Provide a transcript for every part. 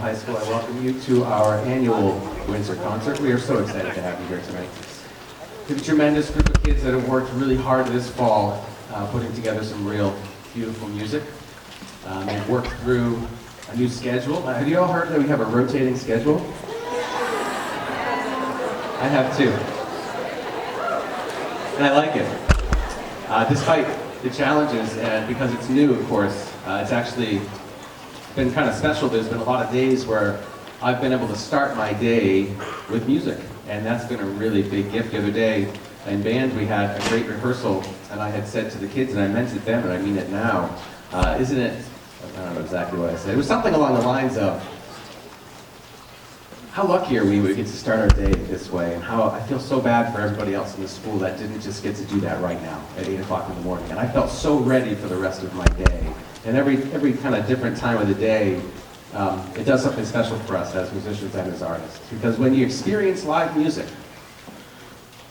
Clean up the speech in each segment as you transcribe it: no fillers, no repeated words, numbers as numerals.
High School, I welcome you to our annual Windsor concert. We are so excited to have you here tonight. We have a tremendous group of kids that have worked really hard this fall, putting together some real beautiful music. They've worked through a new schedule. Have you all heard that we have a rotating schedule? I have too. And I like it. Despite the challenges, and because it's new, of course, it's actually been kind of special. There's been a lot of days where I've been able to start my day with music, and that's been a really big gift. The other day in band we had a great rehearsal, and I had said to the kids, and I meant it then, and I mean it now, isn't it, I don't know exactly what I said, it was something along the lines of, how lucky are we get to start our day this way, and how I feel so bad for everybody else in the school that didn't just get to do that right now at 8 o'clock in the morning. And I felt so ready for the rest of my day. And every kind of different time of the day, it does something special for us as musicians and as artists. Because when you experience live music,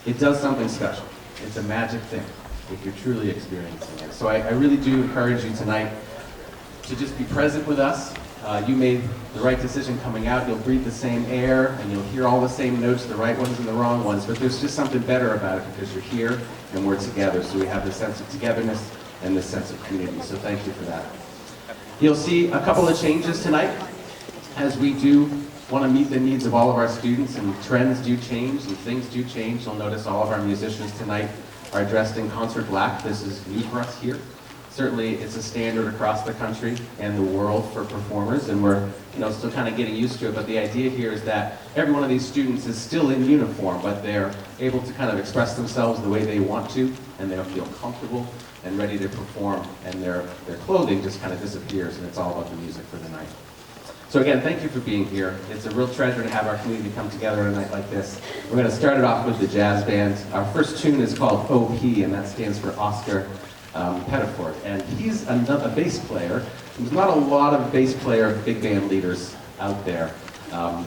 it does something special. It's a magic thing if you're truly experiencing it. So I really do encourage you tonight to just be present with us. You made the right decision coming out. You'll breathe the same air, and you'll hear all the same notes, the right ones and the wrong ones. But there's just something better about it because you're here and we're together. So we have this sense of togetherness and this sense of community. So thank you for that. You'll see a couple of changes tonight as we do want to meet the needs of all of our students, and trends do change and things do change. You'll notice all of our musicians tonight are dressed in concert black. This is new for us here. Certainly it's a standard across the country and the world for performers, and we're still kind of getting used to it, but the idea here is that every one of these students is still in uniform, but they're able to kind of express themselves the way they want to, and they'll feel comfortable and ready to perform, and their clothing just kind of disappears, and it's all about the music for the night. So again, thank you for being here. It's a real treasure to have our community come together on a night like this. We're going to start it off with the jazz band. Our first tune is called OP, and that stands for Oscar Pettiford, and he's a bass player. There's not a lot of bass player big band leaders out there. I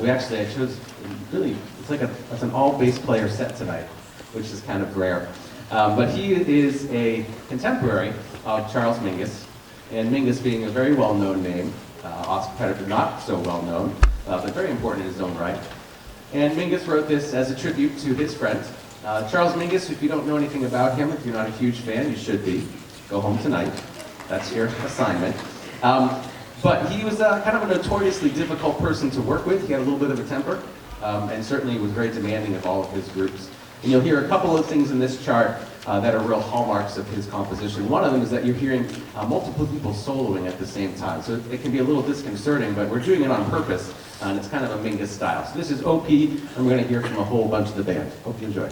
chose really, it's an all bass player set tonight, which is kind of rare. But he is a contemporary of Charles Mingus, and Mingus being a very well-known name, Oscar Pettiford not so well-known, but very important in his own right. And Mingus wrote this as a tribute to his friend. Charles Mingus, if you don't know anything about him, if you're not a huge fan, you should be. Go home tonight. That's your assignment. But he was kind of a notoriously difficult person to work with. He had a little bit of a temper, and certainly was very demanding of all of his groups. And you'll hear a couple of things in this chart that are real hallmarks of his composition. One of them is that you're hearing multiple people soloing at the same time. So it can be a little disconcerting, but we're doing it on purpose, and it's kind of a Mingus style. So this is OP, and we're going to hear from a whole bunch of the band. Hope you enjoy.